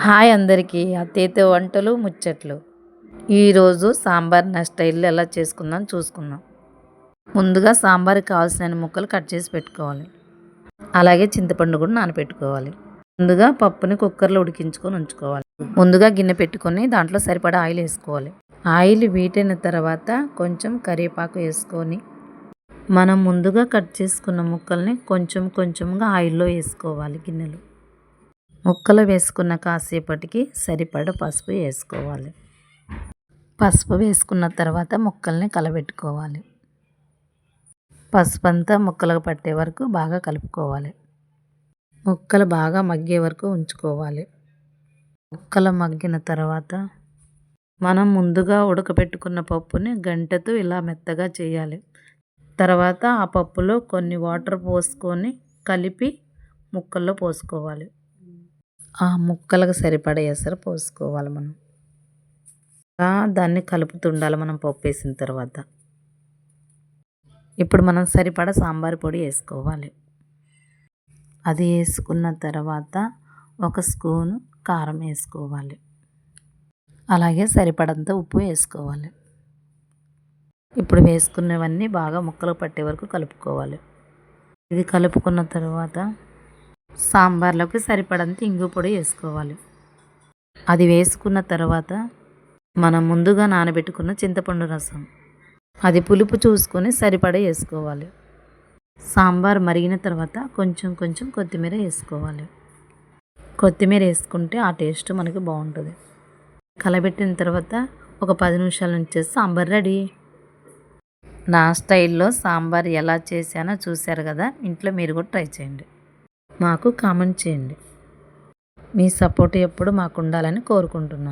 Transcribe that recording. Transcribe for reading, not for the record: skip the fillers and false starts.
Hi అందరికీ అత్తయ్యతో వంటలు ముచ్చట్లు. ఈరోజు సాంబార్ నా స్టైల్లో ఎలా చేసుకుందాం చూసుకుందాం. ముందుగా సాంబార్కి కావాల్సిన ముక్కలు కట్ చేసి పెట్టుకోవాలి. అలాగే చింతపండు కూడా నానబెట్టుకోవాలి. ముందుగా పప్పుని కుక్కర్లో ఉడికించుకొని ఉంచుకోవాలి. ముందుగా గిన్నె పెట్టుకొని దాంట్లో సరిపడా ఆయిల్ వేసుకోవాలి. ఆయిల్ వీటైన తర్వాత కొంచెం కరివేపాకు వేసుకొని మనం ముందుగా కట్ చేసుకున్న ముక్కల్ని కొంచెం కొంచెంగా ఆయిల్లో వేసుకోవాలి. గిన్నెలో ముక్కలు వేసుకున్న కాసేపటికి సరిపడ పసుపు వేసుకోవాలి. పసుపు వేసుకున్న తర్వాత ముక్కల్ని కలబెట్టుకోవాలి. పసుపు అంతా ముక్కలకు పట్టే వరకు బాగా కలుపుకోవాలి. ముక్కలు బాగా మగ్గే వరకు ఉంచుకోవాలి. ముక్కలు మగ్గిన తర్వాత మనం ముందుగా ఉడకపెట్టుకున్న పప్పుని గంటెతో ఇలా మెత్తగా చేయాలి. తర్వాత ఆ పప్పులో కొన్ని వాటర్ పోసుకొని కలిపి ముక్కల్లో పోసుకోవాలి. ఆ ముక్కలకు సరిపడే ఎసరు పోసుకోవాలి. మనం దాన్ని కలుపుతుండాలి. మనం పప్పు వేసిన తర్వాత ఇప్పుడు మనం సరిపడా సాంబార్ పొడి వేసుకోవాలి. అది వేసుకున్న తర్వాత ఒక స్పూను కారం వేసుకోవాలి. అలాగే సరిపడంత ఉప్పు వేసుకోవాలి. ఇప్పుడు వేసుకున్నవన్నీ బాగా ముక్కలు పట్టే వరకు కలుపుకోవాలి. ఇది కలుపుకున్న తర్వాత సాంబార్లోకి సరిపడంత ఇంగు పొడి వేసుకోవాలి. అది వేసుకున్న తర్వాత మనం ముందుగా నానబెట్టుకున్న చింతపండు రసం, అది పులుపు చూసుకొని సరిపడా వేసుకోవాలి. సాంబార్ మరిగిన తర్వాత కొంచెం కొంచెం కొత్తిమీర వేసుకోవాలి. కొత్తిమీర వేసుకుంటే ఆ టేస్ట్ మనకి బాగుంటుంది. కలబెట్టిన తర్వాత ఒక 10 నిమిషాల నుంచి సాంబార్ రెడీ. నా స్టైల్లో సాంబార్ ఎలా చేశానో చూశారు కదా. ఇంట్లో మీరు కూడా ట్రై చేయండి. మాకు కామెంట్ చేయండి. మీ సపోర్ట్ ఎప్పుడు మాకు ఉండాలని కోరుకుంటున్నాను.